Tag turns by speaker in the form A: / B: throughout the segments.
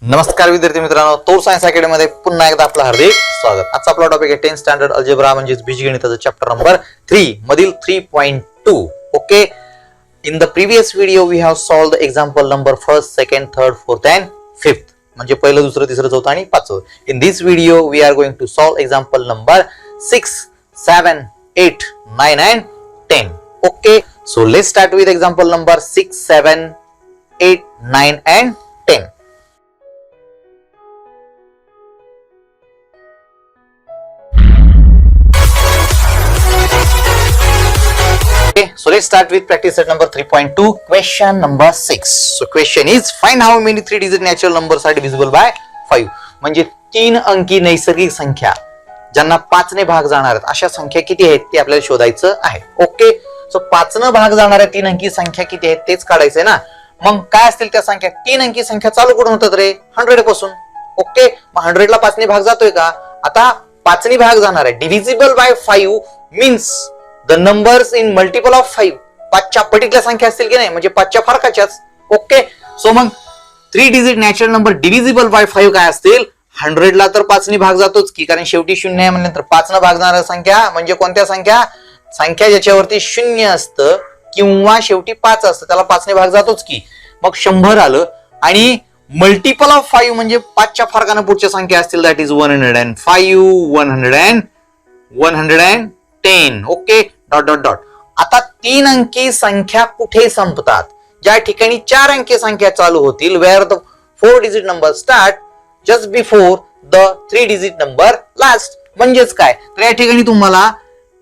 A: नमस्कार विद्यार्थी मित्रांनो, तोर सायन्स अकॅडमी मध्ये पुन्हा एकदा आपलं हार्दिक स्वागत. आजचा आपला टॉपिक आहे 10th स्टँडर्ड अल्जेब्रा म्हणजेच बीजगणिताचा चॅप्टर नंबर 3 मधील 3.2. Okay, in the previous video we have solved the example number 1st, 2nd, 3rd, 4th and 5th म्हणजे पहिलं, दुसरं, तिसरं, चौथं आणि पाचवं. In this video we are going to solve example number 6, 7, 8, 9 and 10. Okay, so let's start with example number 6, 7, 8, 9 and 10. Okay, so let's start with practice set number 3.2, question number 6. So question is, find how many 3-digit natural numbers are divisible by 5. म्हणजे 3 अंकी नैसर्गिक संख्या ज्यांना 5 ने भाग जाणार आहेत अशा संख्या किती आहेत ते आपल्याला शोधायचं आहे. ओके, सो 5 ने भाग जाणाऱ्या 3 अंकी संख्या किती आहेत तेच काढायचंय ना. मग काय असतील त्या संख्या? 3 अंकी संख्या चालू कुठून होतात रे? 100 पासून. ओके, मग 100 ला 5 ने भाग जातोय का? आता 5 ने भाग जाणार आहे. Divisible by 5 means the numbers in multiple of 5. 5च्या पटीतल्या संख्या असतील की नाही, म्हणजे 5च्या फरकाच्याच. ओके, सो मग 3 digit natural number divisible by 5 काय असतील? 100 ला तर 5 ने भाग जातोच की, कारण शेवटी 0 आहे म्हणल्यानंतर 5 ने भाग जाणाऱ्या संख्या म्हणजे कोणत्या संख्या? संख्या ज्याच्यावरती 0 असतं किंवा शेवटी 5 असतं त्याला 5 ने भाग जातोच की. मग 100 आलं. आणि मल्टिपल ऑफ 5 म्हणजे 5च्या फरकाने पुढच्या संख्या असतील, that is 105, 100, 110. Okay, dot dot dot. आता 3 अंकी संख्या कुठे संपतात? ज्या ठिकाणी 4 अंकी संख्या चालू होतील, where the 4 digit number start just before the 3 digit number last. म्हणजेच काय, तर या ठिकाणी तुम्हाला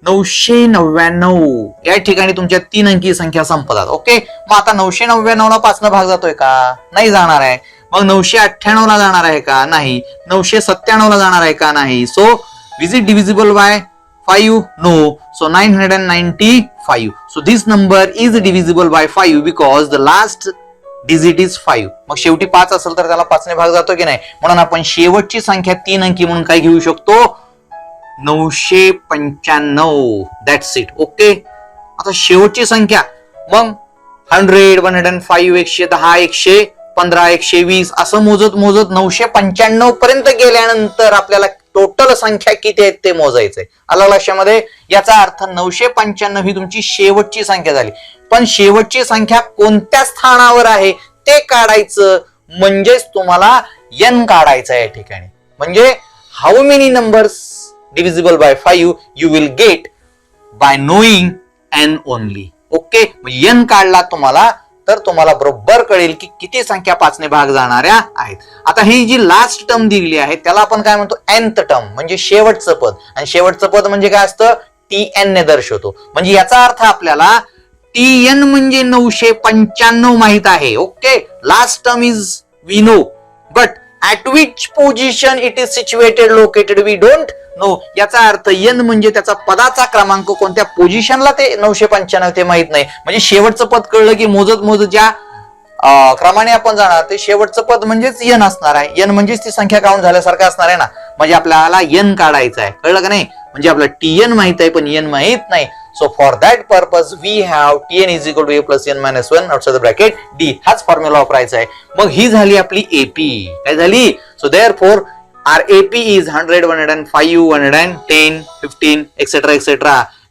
A: 999 या ठिकाणी तुमच्या 3 अंकी संख्या संपतात. ओके, मग आता 999 ला 5 ने भाग जातोय का? नाही जाणार आहे. मग 998 ला जाणार आहे का? नाही. 997 ला जाणार आहे का? नाही. So is it divisible by 5? No. So 995. So this number is divisible by 5 because the last digit is 5. मग शेवटी 5 असेल तर त्याला 5 ने भाग जातो की नाही, म्हणून आपण शेवटची संख्या 3 अंकी म्हणून काय घेऊ शकतो? 995. That's it. ओके, आता शेवटची संख्या मग 100, 105, 110, 115, 120 असं मोजत मोजत 995 पर्यंत गेल्यानंतर आपल्याला टोटल संख्या किती आहेत ते मोजायचंय. आलं लक्षामध्ये? याचा अर्थ 995 ही तुमची शेवटची संख्या झाली. पण शेवटची संख्या कोणत्या स्थानावर आहे ते काढायचं, म्हणजेच तुम्हाला n काढायचं आहे या ठिकाणी. म्हणजे how many numbers divisible by 5 you will get by knowing n only. Okay, n काढला तुम्हाला तर तुम्हाला बरोबर कळेल की किती संख्या 5 ने भाग जाणाऱ्या आहेत. आता ही जी लास्ट टर्म दिलेली आहे त्याला आपण काय म्हणतो? nth टर्म म्हणजे शेवटचं पद. आणि शेवटचं पद म्हणजे काय असतं? tn ने दर्शवतो. म्हणजे याचा अर्थ आपल्याला tn म्हणजे 995 माहित आहे. Okay, last term is we know, but at which position it is situated, located we don't know. याचा अर्थ n म्हणजे त्याचा पदाचा क्रमांक कोणत्या पोझिशनला ते 995 ते माहित नाही. म्हणजे शेवटचं पद कळलं की मोजत मोजत ज्या क्रमाने आपण जाणार ते शेवटचं पद म्हणजेच n असणार आहे. n म्हणजेच ती संख्या काउंट झाल्यासारखं असणार आहे ना. म्हणजे आपल्याला n काढायचं आहे. कळलं का नाही? म्हणजे आपल्याला tn माहित आहे पण n माहित नाही. So for that purpose we have tn is equal to a plus n minus 1 outside the bracket d. हाच फॉर्म्युला वापरायचा आहे. मग ही झाली आपली AP. काय झाली? So therefore our AP is 100, 105, 110, 15, etc. etc.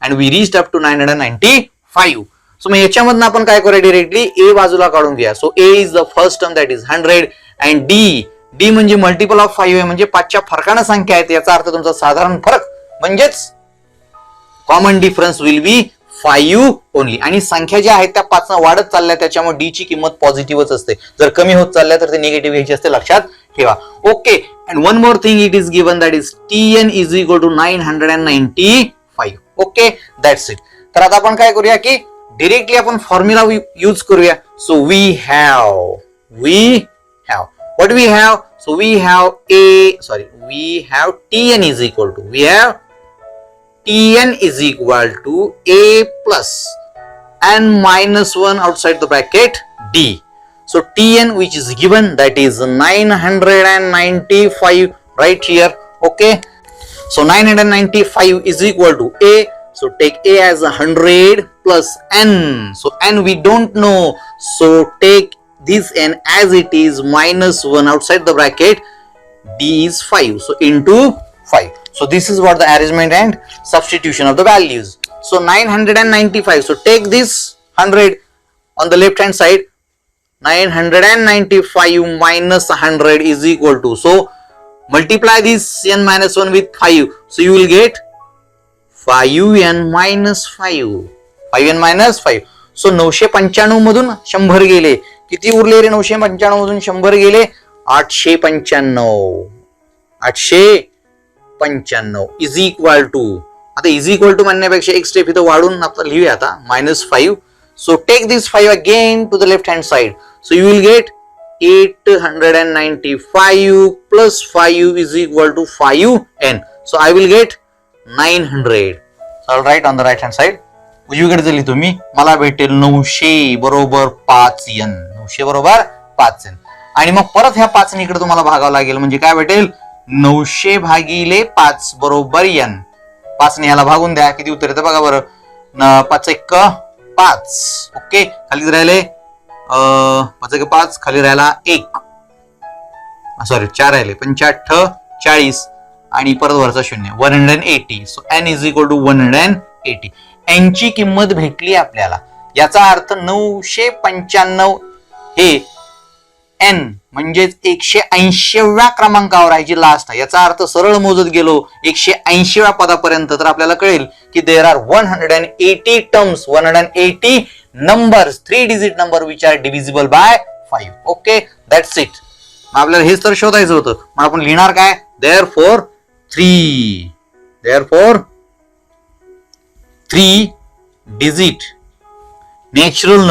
A: and we reached up to 995. So मग याच्यामधून आपण काय करूया? डायरेक्टली A बाजूला काढून घ्या. So A is the first term, that is 100, and D म्हणजे मल्टिपल ऑफ 5 आहे, म्हणजे 5च्या फरकाने संख्या आहेत. याचा अर्थ तुमचा साधारण फरक म्हणजेच common difference will be 5 only. आणि संख्या ज्या आहेत त्या 5 वाढत चालल्या, त्याच्यामुळे D ची किंमत पॉझिटिव्हच असते. जर कमी होत चालल्या तर ते निगेटिव्ह घ्यायची असते, लक्षात ठेवा. Okay, and one more thing it is given, that is tn is equal to 995. Okay, that's it. तर आता आपण काय करूया की डायरेक्टली आपण फॉर्म्युला यूज करूया. So we have what we have? So we have tn is equal to a plus n minus 1 outside the bracket d. So tn which is given, that is 995 right here. Okay, so 995 is equal to a. So take a as 100 plus n. So n we don't know. So take this n as it is minus 1 outside the bracket, d is 5. So into 5. So this is what the arrangement and substitution of the values. So 995. So take this 100 on the left hand side. 995 minus 100 is equal to. So multiply this n minus 1 with 5. So you will get 5n minus 5. 5n minus 5. So 995 मधून 100 गेले. किती उरले रे? 995 मधून 100 गेले 895. 895 is equal to. आता is equal to म्हणण्यापेक्षा एक step इथं वाढून आपण लिहूया आता -5. So take this 5 again to the left hand side. So you will get 895 plus 5 is equal to 5n. So I will get 900. So I'll write on the right hand side. उजवीकडे जर लिहितो मी, मला भेटेल 900 बरोबर 5n. 900 बरोबर 5n. आणि मग परत ह्या 5 इकडे तुम्हाला भागावं लागेल. म्हणजे काय भेटेल? 900 भागिले 5 बरोबर n. 5 ने ह्याला भागून द्या. किती उत्तर येतं बघा बरं. 5 1 5. ओके. खाली राहिले 5 1 5. खाली राहिला 1. सॉरी 4 राहिले. 5 8 40 आणि परत वरचा 0. 180. So n is equal to 180. n ची किंमत भेटली आपल्याला. याचा अर्थ 995 हे n म्हणजेच 180व्या क्रमांकावर आहे जी लास्ट आहे. याचा अर्थ सरळ मोजत गेलो 180व्या पदापर्यंत तर आपल्याला कळेल की there are 180 terms, 180 numbers, 3 digit number which are divisible by 5. Okay, that's it. आपल्याला हेच तर शोधायचं होतं. मग आपण लिहिणार काय? Therefore 3 digit natural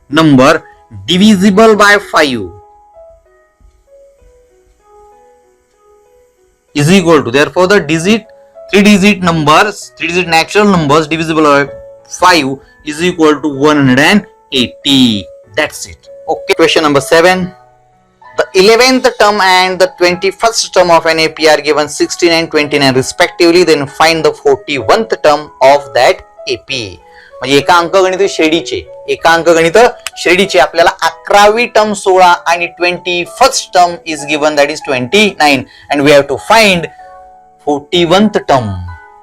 A: number divisible by 5 is equal to, therefore the 3 digit natural numbers divisible by 5 is equal to 180. That's it. Okay, question number 7. The 11th term and the 21st term of an AP are given 16 and 29 respectively. Then find the 41th term of that AP. म्हणजे एका अंकगणित श्रेणीचे आपल्याला 11वी term 16 आणि 21st term is given, that is 29, and we have to find 41th term.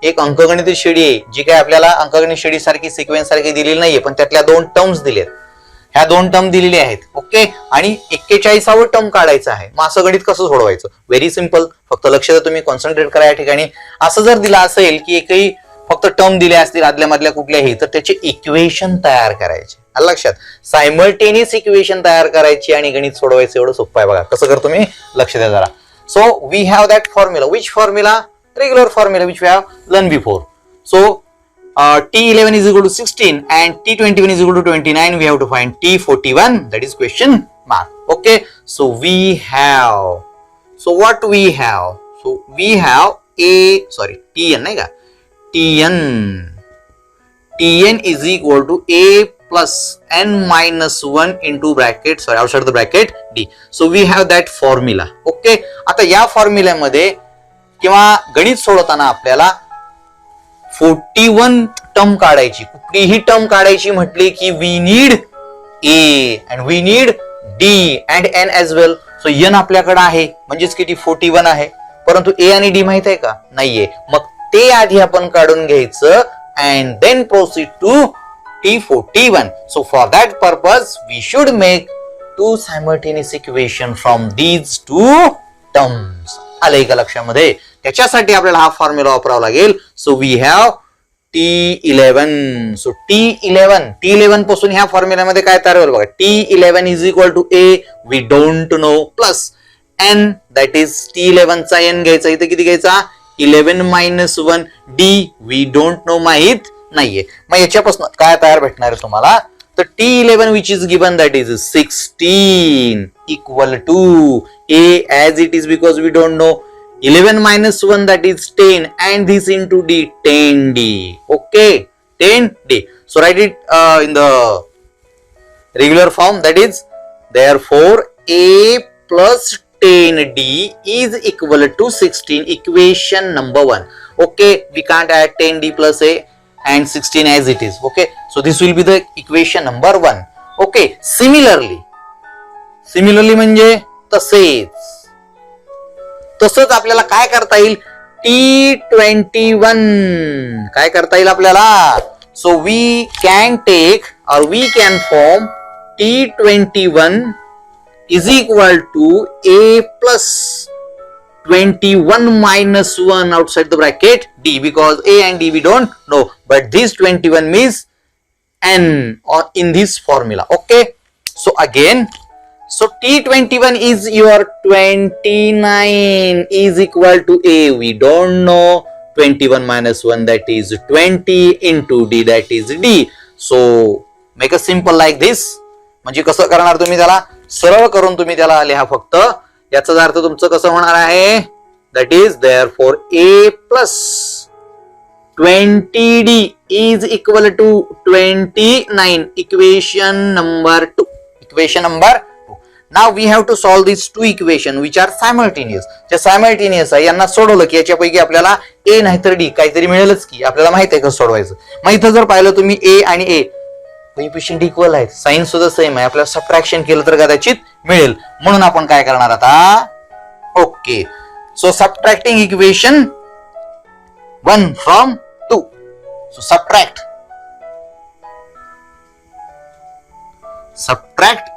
A: एक अंकगणित श्रेणी आहे जी काय आपल्याला अंकगणित श्रेणी सारखी सिक्वेन्स सारखी दिलेली नाहीये, पण त्यातल्या 2 टर्म्स दिलेत. ह्या 2 टर्म दिलेले आहेत. ओके, आणि 41वा टर्म काढायचा आहे. मग असं गणित कसं सोडवायचं? Very simple. फक्त लक्ष द्या, तुम्ही कॉन्सन्ट्रेट करा या ठिकाणी. असं जर दिला असेल की एकही फक्त टर्म दिले असतील आदल्या मधल्या कुठल्याही, तर त्याचे इक्वेशन तयार करायचे. आलं लक्षात? सायमल्टेनियस इक्वेशन तयार करायची आणि गणित सोडवायचं. एवढं सोपं आहे. बघा कसं कर, तुम्ही लक्ष द्या जरा. So we have that formula. Which formula? Regular formula which we have learn before. So T11 is equal to 16 and T21 is equal to 29. We have to find T41. That is question mark. Okay. So we have. So what we have? So we have Tn nahi ka? Tn is equal to A plus n minus 1 into bracket, outside the bracket D. So we have that formula. Okay. आता या formula मध्ये किंवा गणित सोडवताना आपल्याला 41 term काढायची. कुठलीही term काढायची म्हटली की we need A and we need D and N as well. So N आपल्याकडे आहे म्हणजेच किती 41 आहे, परंतु ए आणि डी माहित आहे का? नाहीये. मग ते आधी आपण काढून घ्यायचं and then proceed to T41. So for that purpose we should make 2 simultaneous equation from these 2 terms. आलंय का लक्षामध्ये? त्याच्यासाठी आपल्याला हा फॉर्म्युला वापरावा लागेल. So we have T11. So T11 पासून ह्या फॉर्म्युल्यामध्ये काय तयार होईल बघा. T11 is equal to A we don't know plus n, that is T11 चा n घ्यायचा. इथे किती घ्यायचा? 11 minus 1 d we don't know माहित नाहीये. मग याच्यापासून काय तयार भेटणार आहे तुम्हाला? तर T11 which is given, that is 16 equal to a as it is because we don't know. 11 minus 1, that is 10, and this into d, 10d. Okay, 10d. So write it in the regular form, that is therefore a plus 10d is equal to 16. Equation number 1. Okay, we can't add 10d plus a and 16 as it is. Okay, So this will be the equation number 1. Okay, similarly म्हणजे तसंच आपल्याला काय करता येईल, T21 काय करता येईल आपल्याला. So we can take or we can form T21 is equal to A plus 21 minus 1 outside the bracket D, because A and D we don't know, but this 21 means N or in this formula. Okay, so again, so T21 is your 29 is equal to A, we don't know, 21 minus 1 that is 20 into D that is D. So make a simple like this. म्हणजे कसं करणार तुम्ही त्याला, सरळ करून तुम्ही त्याला लिहा फक्त. याचा अर्थ तुमचं कसं होणार आहे, that is therefore A plus 20D is equal to 29, equation number 2. Now we have to solve these two equations which are simultaneous. जे simultaneous आहे यांना सोडवलं की याच्यापैकी आपल्याला A नाहीतर D काहीतरी मिळेलच की, आपल्याला माहित आहे कसं सोडवायचं. मग इथं जर पाहिलं तुम्ही A आणि A कोएफिशिएंट इक्वल आहेत, साइन सुद्धा सेम आहे, आपल्याला सबट्रॅक्शन केलं तर कदाचित मिळेल. म्हणून आपण काय करणार आता, okay, so subtracting equation 1 from 2. So subtract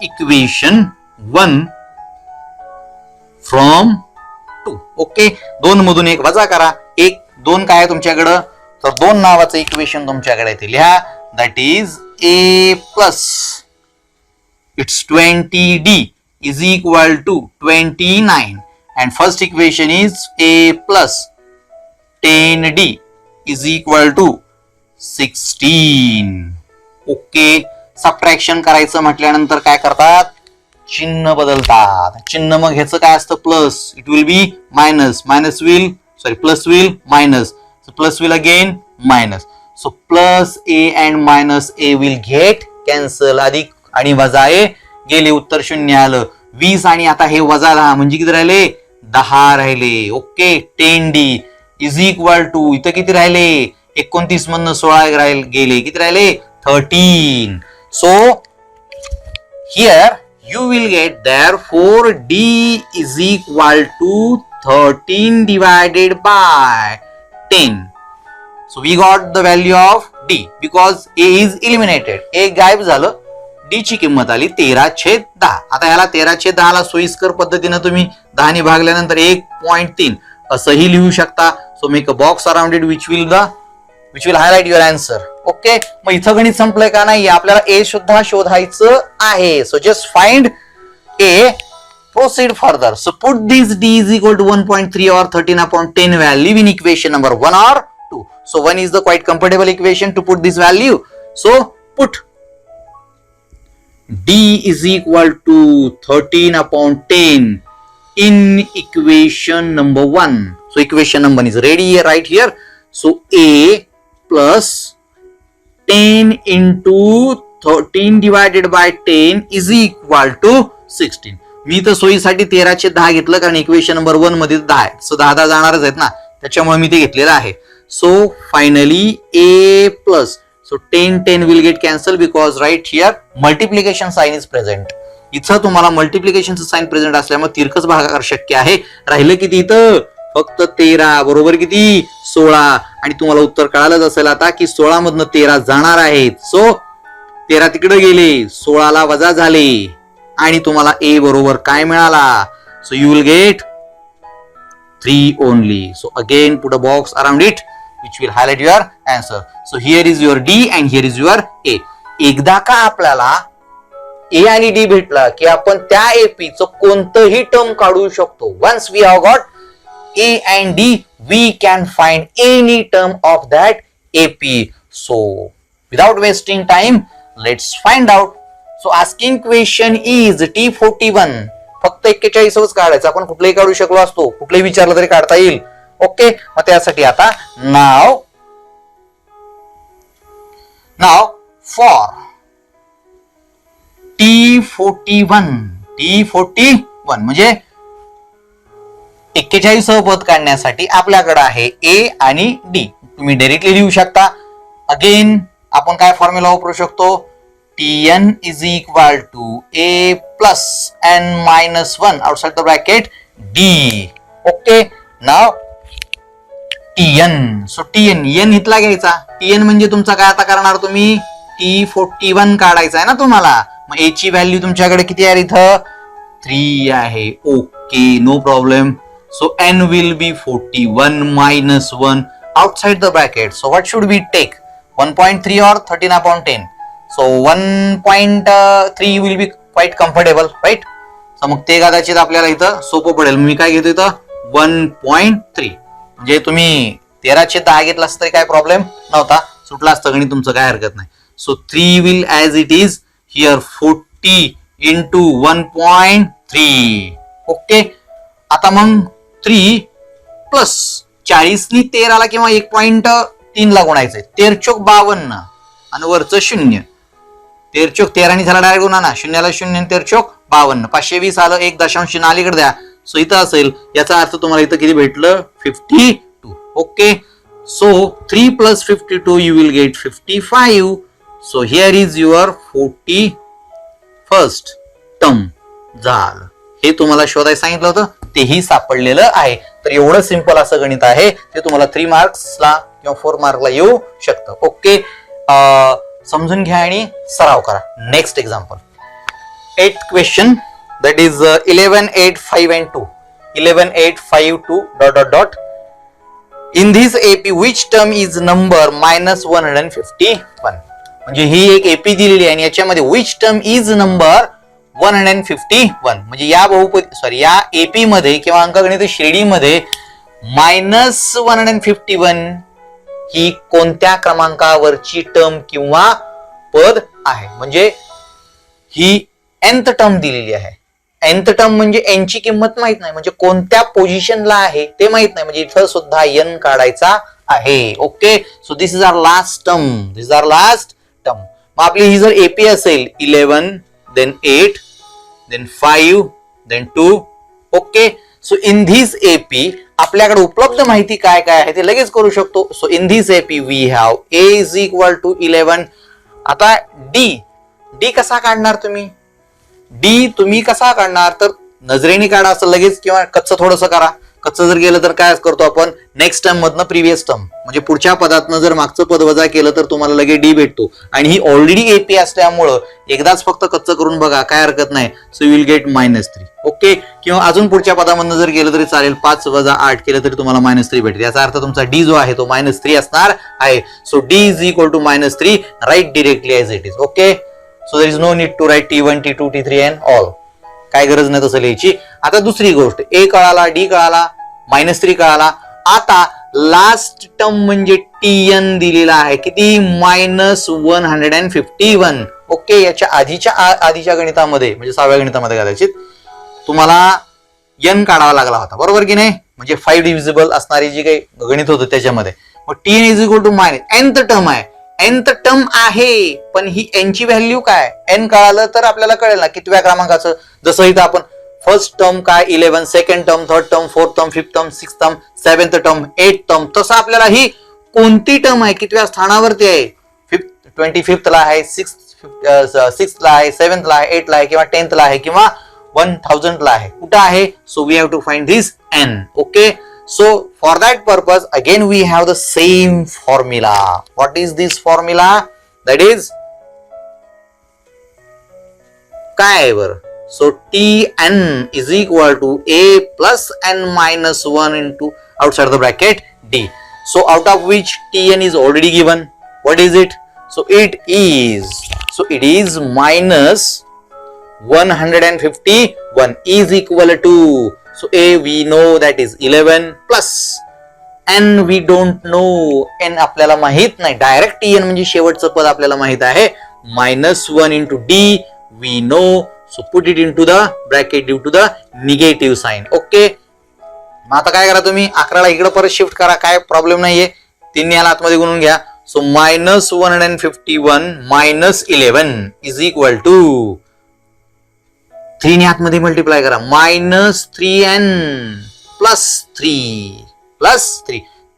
A: equation 1 from 2. Okay, 2 मधून 1 वजा करा. 1 2 काय आहे तुमच्याकडं, तर 2 नावाचं इक्वेशन तुमच्याकडे आहे ते लिहा. That is A plus it's 20D is equal to 29, and first equation is A plus 10D is equal to 16. Okay, subtraction करायचं म्हटल्यानंतर काय करतात, चिन्ह बदलतात. चिन्ह मग ह्याचं काय असतं, plus, it will be minus, plus will minus, plus will again minus. So plus A and minus A will get cancel. अधिक आणि वजा A गेले, उत्तर 0 आलं. 20 आणि आता हे वजा 10 म्हणजे किती राहिले, 10 राहिले. Okay, 10D is equal to इथं किती राहिले, 29 मधनं 16 गेले, किती राहिले, 13. So here you will get therefore D is equal to 13 divided by 10. So we got the value of D because A is eliminated. A गायब झालं, D ची किंमत आली 13/10. आता ह्याला 13/10 ला सोयीस्कर पद्धतीने तुम्ही 10 ने भागल्यानंतर 1.3 असंही लिहू शकता. So make a box around it which will highlight your answer. Okay, मग इथं गणित संपलंय का नाही, आपल्याला A सुद्धा शोधायचं आहे. So just find A, proceed further. So put this D is equal to 1.3 or 13/10 value in equation number 1 or 2. So 1 is the quite comfortable equation to put this value. So put D is equal to 13/10 in equation number 1. So equation number is ready here, right here. So A plus 10 into 13 divided by 10 is equal to 16. मी तर सोयीसाठी 13/10 घेतलं कारण equation number 1 मध्ये 10 आहे. So 10 जाणारच आहेत ना, त्याच्यामुळे मी ते घेतलेलं आहे. So finally A plus, so 10 will get cancelled because right here multiplication sign is present. इथं तुम्हाला मल्टिप्लिकेशनचं साइन प्रेझेंट असल्यामुळे तिरकस भागाकार शक्य आहे. राहिलं किती इथं, फक्त 13 बरोबर किती 16. आणि तुम्हाला उत्तर कळालंच असेल आता की 16 मधनं 13 जाणार आहेत. सो 13 तिकडे गेले, 16 ला वजा झाले आणि तुम्हाला A बरोबर काय मिळाला, so you will gate 3 only. So again put a box around it which will highlight your answer. So here is your D and here is your A. एकदा का आपल्याला A आणि D भेटला की आपण त्या AP चं कोणतंही टर्म काढू शकतो. Once we have got A and D, we can find any term of that AP. So without wasting time, let's find out. So asking question is T41. फक्त 41च काढायचं, आपण कुठलंही काढू शकलो असतो, कुठलंही विचारलं तरी काढता येईल. ओके, मग त्यासाठी आता नाव फॉर T41 म्हणजे 41 पद काढण्यासाठी आपल्याकडे आहे A आणि D. तुम्ही डायरेक्टली लिहू शकता. अगेन आपण काय फॉर्म्युला वापरू शकतो, Tn is equal to A plus n minus 1 outside the bracket D. Okay, नाव Tn. सो Tn n इथला घ्यायचा. Tn म्हणजे तुमचा काय आता करणार तुम्ही, T41 काढायचा आहे ना तुम्हाला. मग A ची व्हॅल्यू तुमच्याकडे किती आहे इथं, 3 आहे. Okay, no problem. So n will be 41 minus 1 outside the bracket. So what should we take, 1.3 or 13/10? So 1.3 will be quite comfortable, right? So मग ते कदाचित आपल्याला इथं सोपं पडेल. मी काय घेतो इथं 1.3. म्हणजे तुम्ही 13/10 घेतला असतं तरी काय प्रॉब्लेम नव्हता, सुटला असतं गणित तुमचं, काय हरकत नाही. So 3 will as it is here 40 into 1.3. Okay, आता मग 3 प्लस 40 नी 13 ला किंवा 1.3 ला गुणायचंय. 13 चोक 52 आणि वरचं 0. 13 चोक 13 नी झाला डायरेक्ट गुणा ना, 0ला 0 13 चोक 52. 520 आलं, 1.0 अलीकडे द्या. सो इथं असेल, याचा अर्थ तुम्हाला इथं किती भेटलं, 52. Okay, so 3 plus 52 you will get 55. So here is your 41st term झालं. हे तुम्हाला शोधायला सांगितलं होतं, तेही सापडलेलं आहे. तर एवढं सिंपल असं गणित आहे, ते तुम्हाला 3 मार्क्सला किंवा 4 मार्कला येऊ शकतं. ओके, समजून घ्या आणि सराव करा. Next example, 8th question, that is 11, 8, 5 and 2. 11, 8, 5, 2 ... In this AP which term is number -151? म्हणजे ही एक AP दिलेली आहे आणि याच्यामध्ये which term is number 151. म्हणजे या AP मध्ये किंवा अंकगणित श्रेणीमध्ये -151 ही कोणत्या क्रमांकावरची टर्म किंवा पद आहे. म्हणजे ही nth टर्म दिलेली आहे. nth टर्म म्हणजे n ची किंमत माहित नाही, म्हणजे कोणत्या पोझिशनला आहे ते माहित नाही, म्हणजे इथं सुद्धा n काढायचा आहे. Okay, so this is our last term. मग आपली ही जर AP असेल 11 then 8 then 5 then 2. Okay, so in this AP आपल्याकडे उपलब्ध माहिती काय काय आहे ते लगेच करू शकतो. So in this AP we have A is equal to 11. आता D कसा काढणार तुम्ही, D तुम्ही कसा काढणार, तर नजरेने काढा असं लगेच, किंवा कच्चं थोडंसं करा. कच्चं जर गेलं तर काय करतो आपण, नेक्स्ट टर्म मधनं प्रिव्हियस टर्म, म्हणजे पुढच्या पदातनं जर मागचं पद वजा केलं तर तुम्हाला लगेच D भेटतो. आणि ही ऑलरेडी AP असल्यामुळं एकदाच फक्त कच्चं करून बघा, काय हरकत नाही. So you will gate -3. Okay, किंवा अजून पुढच्या पदामधनं जर गेलं तरी चालेल, 5 वजा 8 केलं तरी तुम्हाला -3 भेटेल. याचा अर्थ तुमचा D जो आहे तो -3 असणार आहे. So D is equal to -3, write directly as it is. Okay, so there is no need to write T1, T2, T3 and all. काय गरज नाही तसं लिहायची. आता दुसरी गोष्ट, A कळाला, D कळाला, -3 कळाला. आता लास्ट टर्म म्हणजे Tn दिलेला आहे, किती, -151. ओके, याच्या आधीच्या गणितामध्ये म्हणजे 6व्या गणितामध्ये कदाचित तुम्हाला n काढावा लागला होता, बरोबर की नाही. म्हणजे 5 डिव्हिजिबल असणारी जी काही गणित होतं त्याच्यामध्ये. मग Tn is equal to nth term आहे. nth टर्म आहे, पण ही n ची व्हॅल्यू काय, n कळालं तर आपल्याला कळेल ना कितव्या क्रमांकाचं. जसं इथं आपण फर्स्ट टर्म काय 11, second term, third term, fourth term, fifth term, sixth term, 7th term, 8th term, तसं आपल्याला ही कोणती टर्म आहे, कितव्या स्थानावरती आहे, 25th ला आहे, 6th ला आहे, 7th ला आहे, 8th ला आहे, किंवा 10th ला आहे, किंवा 1000 ला आहे, कुठं आहे. So we have to find this n. Okay, so for that purpose again we have the same formula. What is this formula? That is काय आहे बर. So Tn is equal to A plus n minus 1 into outside the bracket D. So out of which Tn is already given. What is it? So it is minus 151 is equal to, so A we know that is 11 plus n we don't know. n आपल्याला माहित नाही. Direct Tn म्हणजे शेवटचं पद आपल्याला माहित आहे. -1 into D we know. So put it into the bracket due to the negative sign. Okay. मग आता काय करा तुम्ही, 11ला इकडे परत शिफ्ट करा, काय प्रॉब्लेम नाहीये. 3 याला आतमध्ये गुणून घ्या. So -151 minus 11 is equal to 3 ने आतमध्ये मल्टिप्लाय करा, -3n plus 3.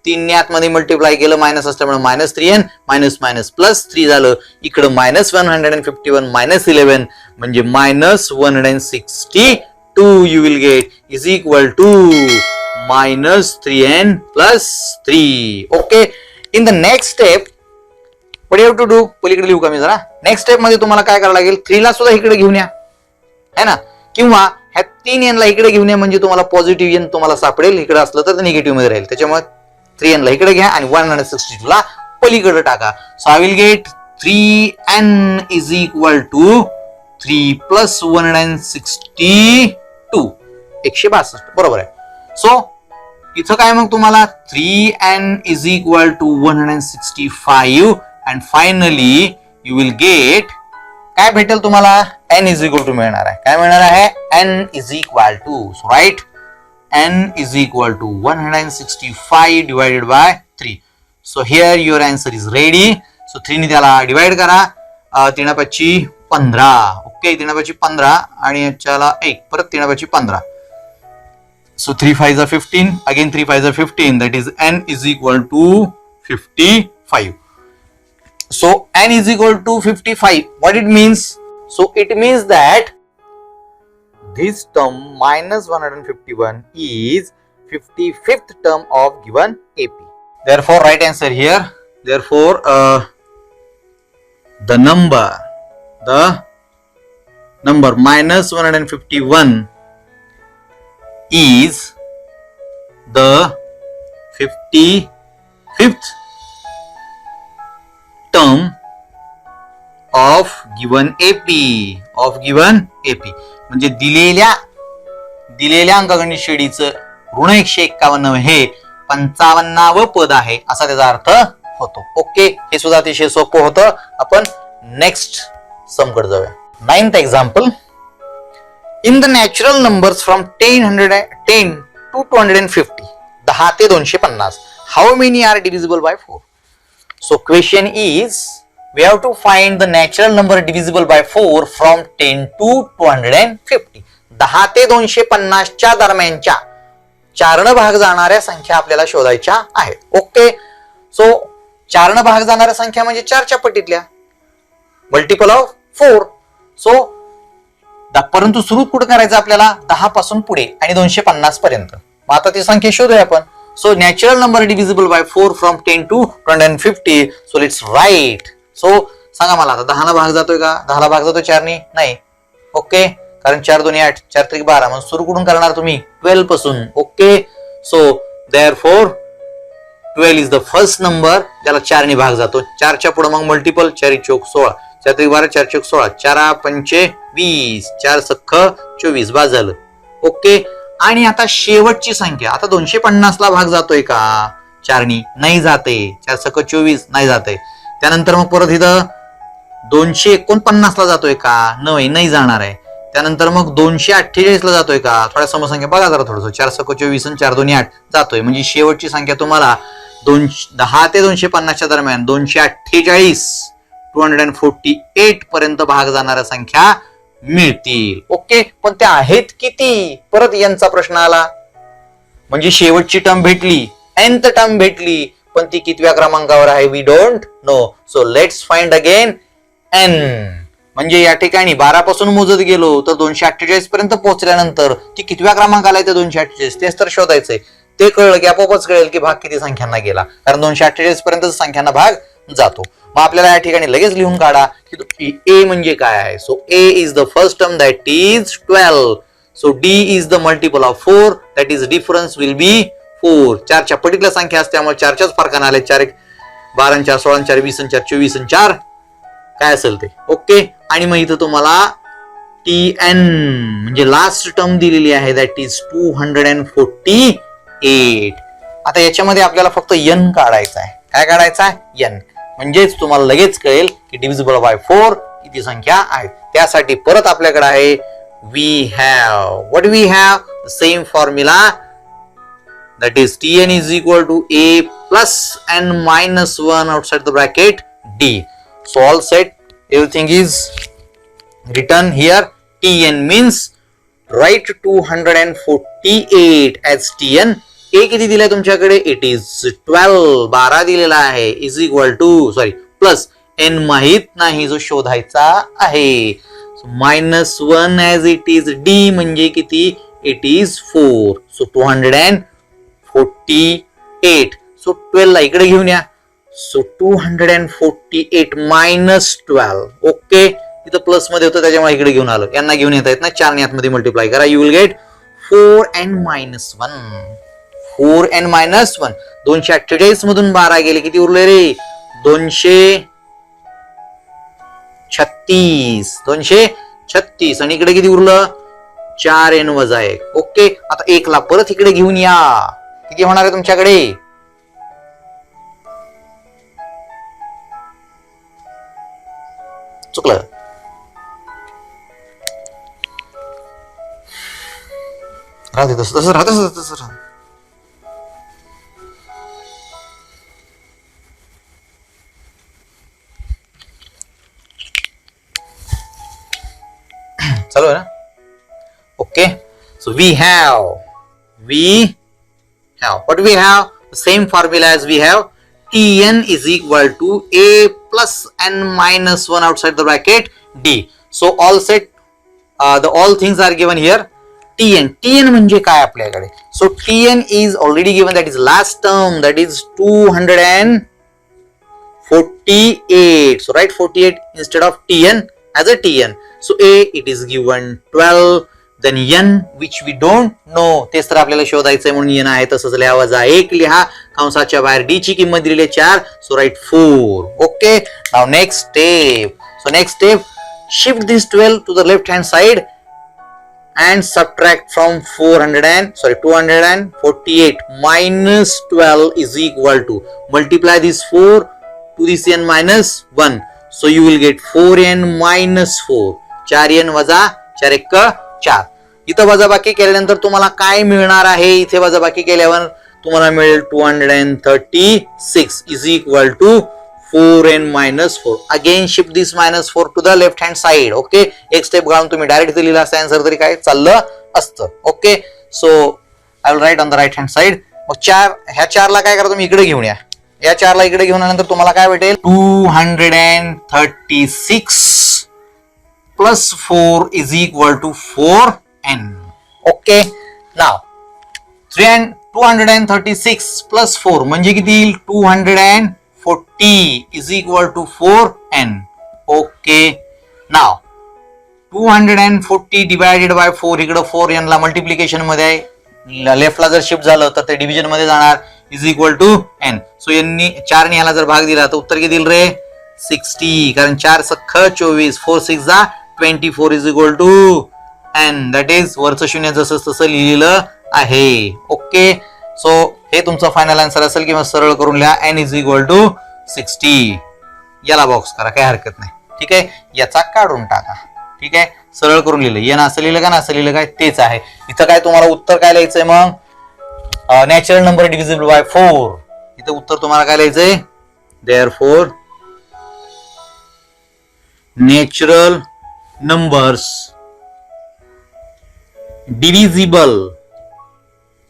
A: 3 आतमध्ये मल्टिप्लाय केलं मायनस असल्यामुळे -3n मायनस मायनस प्लस 3 झालं. इकडं -151 मायनस 11 म्हणजे -162 you will get is equal to -3n plus 3. Okay. In the next step what you have to do, पलीकडे लिहू का मी जरा. नेक्स्ट स्टेप मध्ये तुम्हाला काय करावं लागेल, 3 ला सुद्धा इकडे घेऊन या है ना, किंवा ह्या 3n ला इकडे घेऊन या म्हणजे तुम्हाला पॉझिटिव्ह n तुम्हाला सापडेल. इकडे असलं तर निगेटिव्ह मध्ये राहील. त्याच्यामुळे 3n ला इकडे घ्या आणि 162 ला पलीकडे टाका. So I will get 3n is equal to 3 plus 162 162 बरोबर आहे. सो इथं काय मग तुम्हाला 3n is equal to 165 and finally you will get काय भेटेल तुम्हाला, n इज इक्वल टू मिळणार आहे. काय मिळणार आहे, n is equal to, so right n is equal to 165 divided by 3. So here your answer is ready. So 3 ने त्याला डिवाइड करा. 3 15. ओके, 3 15 आणि याच्याला 1 परत 3 15. So 3 5s are 15. Again 3 5s are 15. That is n is equal to 55. So n is equal to 55. What it means? So it means that this term -151 is 55th term of given AP. Therefore, right answer here. Therefore, the number -151 is the 55th term of given AP. म्हणजे दिलेल्या अंकगणित श्रेणीचं ऋण 151 हे 55व पद आहे असा त्याचा अर्थ होतो. ओके, हे सुद्धा अतिशय सोपं होतं. आपण नेक्स्ट सम कडे जाऊया. 9th example. In the natural numbers from 10 to 250, 10 ते 250, how many are divisible by 4? So question is, we have to find the natural number divisible by 4 from 10 to 250. 10 ते 250 च्या दरम्यानच्या 4 न भाग जाणाऱ्या संख्या आपल्याला शोधायच्या आहेत. ओके, सो 4 न भाग जाणाऱ्या संख्या म्हणजे 4 च्या पटीतल्या मल्टिपल ऑफ 4. सो परंतु सुरू कुठं करायचं आपल्याला, 10 पासून पुढे आणि 250 पर्यंत. मग आता ती संख्या शोधूया आपण. So natural number divisible by 4 from 10 to 250. So let's write. So सांगा मला आता 10 ला भाग जातोय का, 10 ला भाग जातोय 4 ने नाही. ओके, कारण 4 2 8 4 3 12. मग सुरू कुठून करणार तुम्ही, 12 पासून. Okay, so therefore 12 is the first number ज्याला 4 ने भाग जातो. 4 च्या पुढे मग मल्टिपल, 4 चौक 16, 4 3 12, 4 चौक 16, 4 पंचे 20, 4 सख्ख 24 बा झालं. ओके, आणि आता शेवटची संख्या, आता 250 ला भाग जातोय का 4 नी, नाही जाते. 4 सख्ख 24 नाही जाते. त्यानंतर मग परत इथं 249 ला जातोय का, नाही जाणार आहे. त्यानंतर मग 248 ला जातोय का, थोड्या समसंख्या बघा जरा थोडस. 4 सख्ख 24 आणि 4 2 8 जातोय. म्हणजे शेवटची संख्या तुम्हाला 10 ते 250 च्या दरम्यान 248 248 पर्यंत भाग जाणाऱ्या संख्या मिळतील. ओके, पण त्या आहेत किती, परत यांचा प्रश्न आला. म्हणजे शेवटची टर्म भेटली, nth टर्म भेटली, पण ती कितव्या क्रमांकावर आहे we don't know. So let's find again n. म्हणजे या ठिकाणी 12 पासून मोजत गेलो तर 248 पर्यंत पोहोचल्यानंतर ती कितव्या क्रमांकाला आहे ते 248 तेच तर शोधायचंय. ते कळलं की आपोआपच कळेल की भाग किती संख्यांना गेला, कारण 248 पर्यंत संख्यांना भाग जातो. मग आपल्याला या ठिकाणी लगेच लिहून काढा की a म्हणजे काय आहे. So a is the first term that is 12. So d is the multiple of 4 that is difference will be 4. 4 च्या पटीतल्या संख्या असते त्यामुळे 4 च्याच फरकाने आले. 4 1 12 4 16 4 20 4 24 4 काय असेल ते. ओके, आणि मग इथं तुम्हाला tn म्हणजे लास्ट टर्म दिलेली आहे दॅट इज 248. आता याच्यामध्ये आपल्याला फक्त n काढायचा आहे. काय काढायचा आहे, n. म्हणजेच तुम्हाला लगेच कळेल की डिव्हिजिबल बाय 4 किती संख्या आहे. त्यासाठी परत आपल्याकडे आहे we have, what we have, same formula that is tn is equal to a plus n minus 1 outside the bracket d. So all set, everything is written here. Tn means write 248 as tn a किती दिलाय तुमच्याकडे, it is 12, 12 दिलेला आहे, is equal to plus n माहित नाही जो शोधायचा आहे. -1 ॲज इट इज, डी म्हणजे किती, इट इज 4. सो 248. सो 12 ला इकडे घेऊन या. So 248 minus 12. ओके, इथं प्लस मध्ये होतं त्याच्यामुळे इकडे घेऊन आलं. यांना घेऊन येता येत ना, 4 ने आतमध्ये मल्टिप्लाय करा, you will gate 4n - 1. 4n - 1. 248 मधून 12 गेले, किती उरले रे, 236. 236 आणि इकडे किती उरलं, 4n - 1. ओके, आता 1 ला परत इकडे घेऊन या, किती होणार आहे तुमच्याकडे, चुकलं, राहते तसं राहते तसं राहते. चालू आहे ना. Okay, so we have what we have, the same formula as we have, Tn is equal to A plus n minus 1 outside the bracket D. So all set, all things are given here. Tn म्हणजे काय आपल्याकडे, so Tn is already given, that is last term, that is 248. So write 48 instead of Tn as a Tn. So A it is given 12, then n which we don't know, तेच तर आपल्याला शोधायचंय म्हणून n आहे, तसंच लिहावं जा. 1 लिहा, कंसाच्या बाहेर d ची किंमत दिलेली 4, so write 4. Okay, now next step. So next step, shift this 12 to the left hand side and subtract from 248 minus 12 is equal to, multiply this 4 to this n minus 1. So you will get 4n minus 4. 4n वजा 4 1 4. इथं वजाबाकी केल्यानंतर तुम्हाला काय मिळणार आहे, इथे वजाबाकी केल्यावर तुम्हाला मिळेल 236 is equal to 4n minus 4. Again shift this minus 4 to the left hand side. Okay, एक स्टेप घालून तुम्ही डायरेक्ट दिलेला असता आन्सर तरी काय चाललं असतं. Okay, so I will write on the right hand side. मग 4, ह्या 4 ला काय करा तुम्ही, इकडे घेऊन या. या 4 ला इकडे घेऊन आल्यानंतर तुम्हाला काय भेटेल, 236 plus 4 is equal to 4n. Okay, now 236 plus 4 म्हणजे किती येईल, 240 is equal to 4n. Okay, now 240 divided by 4, इकडे 4n ला मल्टिप्लिकेशन मध्ये आहे, लेफ्टला जर शिफ्ट झालं तर ते डिव्हिजन मध्ये जाणार, इज इक्वल टू n. सो यांनी 4 ने याला जर भाग दिला तर उत्तर किती येईल रे, 60, कारण 4 सख्ख 24, 4 6 जा 24 is equal to n, that is वरचं शून्य जसं तसं लिहिलेलं आहे. ओके, सो हे तुमचं फायनल आन्सर असेल, किंवा सरळ करून लिहा n इज इक्वल टू 60. याला बॉक्स करा, काही हरकत नाही. ठीक आहे, याचा काढून टाका. ठीक आहे, सरळ करून लिहिलं, n असं लिहिलं का ना असं लिहिलं काय तेच आहे. इथं काय तुम्हाला उत्तर काय लिहायचंय मग, नॅचरल नंबर डिव्हिजिबल बाय 4. इथं उत्तर तुम्हाला काय लिहायचंय, therefore natural numbers divisible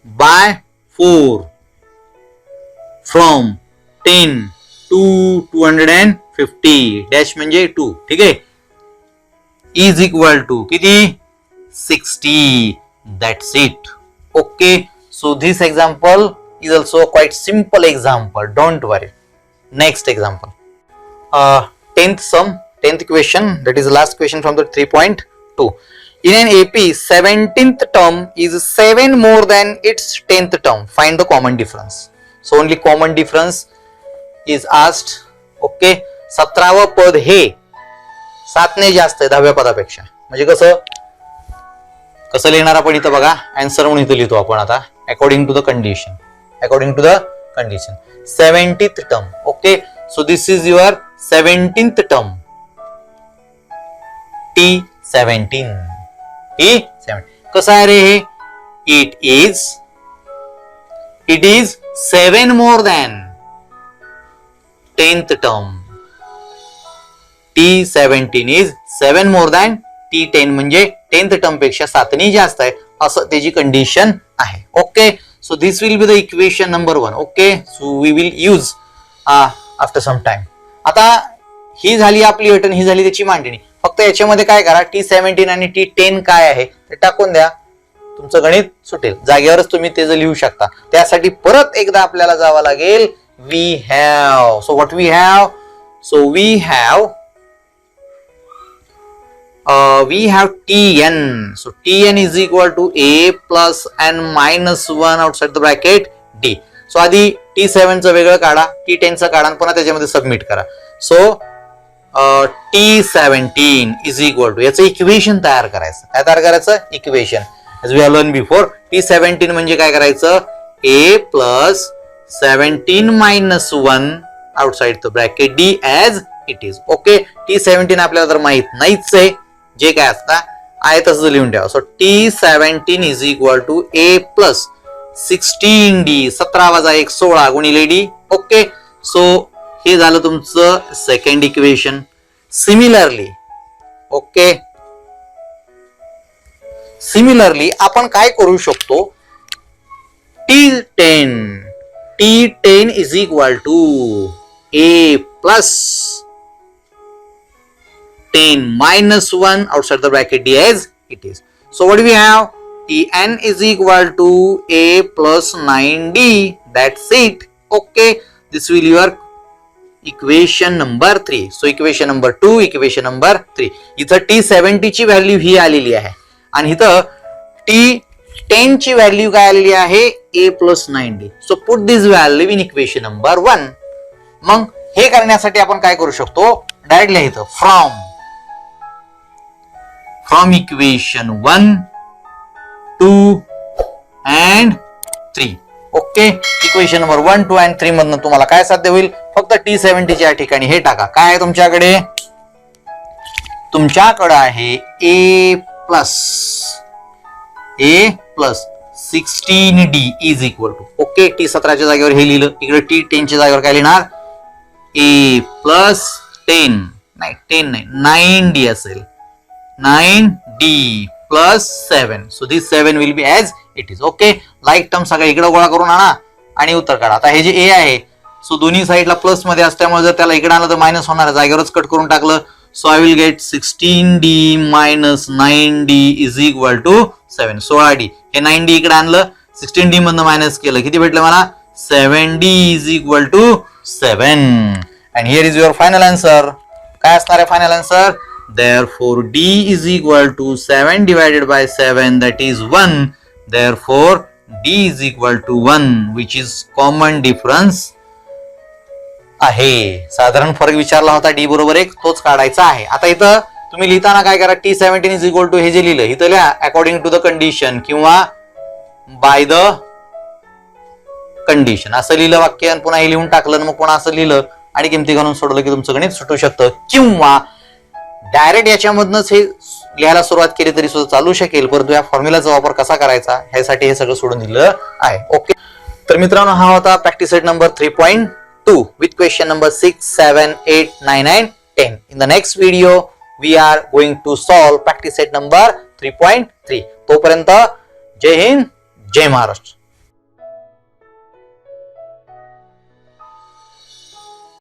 A: by 4 from 10 to 250 dash म्हणजे 2. ठीक आहे, इज इक्वल टू किती, 60. That's it. Okay, so this example is also quite simple example, don't worry. Next example, 10th sum, 10th question, that is the last question from the 3.2. In an AP, 17th term is 7 more than its 10th term. Find the common difference. So only common difference is asked. Okay, 17व पद हे 7 ने जास्त आहे 10व्या पदापेक्षा. म्हणजे कसं लिहिणार आपण इथं बघा, आन्सर म्हणून इथं लिहितो आपण आता, according to the condition. 17th term. Okay, so this is your 17th term, T17. कसं आहे रे हे, it is 7 more than 10th term. T17 is 7 more than T10 म्हणजे 10th टर्म पेक्षा 7 जास्त आहे, असं त्याची कंडिशन आहे. Okay, So this will be the equation number 1. Okay, so we will use after some time. आता ही झाली आपली अट, ही झाली त्याची मांडणी. फक्त याच्यामध्ये काय करा, T17 आणि T10 काय आहे ते टाकून द्या, तुमचं गणित सुटेल. जागेवरच तुम्ही ते लिहू शकता. त्यासाठी परत एकदा आपल्याला जावं लागेल. We have, so what we have, so we have Tn. So Tn is equal to A plus n minus 1 outside the bracket D. So आधी T7 चं वेगळं काढा, T10 चं काढा, पुन्हा त्याच्यामध्ये सबमिट करा. So T17 is equal to, याचं इक्वेशन तयार करायचं. काय तयार करायचं? Equation. as we have learned before. T17 म्हणजे काय करायचं? A plus 17 minus 1 outside the bracket D as it is. Okay, T17 आपल्याला तर माहित नाहीच आहे, जे काय असता आहे तसं लिहून ठेवा. So T17 is equal to A plus 16D, 17 वजा 1 16 गुणिले D. ओके, सो हे झालं तुमचं second equation. Similarly, okay, similarly आपण काय करू शकतो? T10 is equal to A plus 10 minus 1 outside the bracket D as it is. So what do we have? Tn is equal to A plus 9D. That's it. Okay, this will be your equation number 3. So equation number 2, equation number 3. इथं T70 ची value ही आलेली आहे आणि इथं T10 ची value काय आलेली आहे? A plus 9D. So put this value in equation number 1. मग हे करण्यासाठी आपण काय करू शकतो? डायरेक्ट लिहायचं from equation 1, 2 and 3. Okay, equation number 1, 2 and 3 मधनं तुम्हाला काय साध्य होईल? फक्त T70 च्या ठिकाणी हे टाका. काय आहे तुमच्याकडे? तुमच्याकडे आहे A plus 16D is equal to. Okay, T17 च्या जागेवर हे लिहिलं, इकडे T10 च्या जागेवर काय लिहिणार? A plus 10 नाही 10 नाही 9D असेल, 9D plus 7. So this 7 will be as it is. Okay, like term सगळ्या इकडे गोळा करून आणा आणि उत्तर काढा. आता हे जे A आहे, सो दोन्ही साईडला प्लस मध्ये असल्यामुळे जर त्याला इकडे आणलं तर मायनस होणार, जागेवरच कट करून टाकलं. So I will gate 16D minus 9D is equal to 7. 16D, हे 9D इकडे आणलं, 16D मधनं मायनस केलं, किती भेटलं मला? 7D is equal to 7. And here is your final answer. काय असणार आहे final answer? Therefore D is equal to 7 divided by 7, that is 1. Therefore D is equal to 1, which is common difference आहे. साधारण फरक विचारला होता, D बरोबर 1, तोच काढायचा आहे. आता इथं तुम्ही लिहिताना काय करा? T17 is equal to हे जे लिहिलं इथं लिहा अकॉर्डिंग टू द कंडिशन किंवा बाय द कंडिशन असं लिहिलं वाक्य, आणि पुन्हा हे लिहून टाकलं, मग पुन्हा असं लिहिलं आणि किमती घालून सोडलं की तुमचं गणित सुटू शकतं. किंवा डायरेक्ट याच्यामधनच हे लिहायला सुरुवात केली तरी सुद्धा चालू शकेल, परंतु या फॉर्म्युलाचा वापर कसा करायचा ह्यासाठी हे सगळं सोडून दिलं आहे. ओके, तर मित्रांनो हा होता practice set number 3.2 with question number 6, 7, 8, 9 and 10. In the next video we are going to solve practice set number 3.3. तोपर्यंत जय हिंद, जय महाराष्ट्र.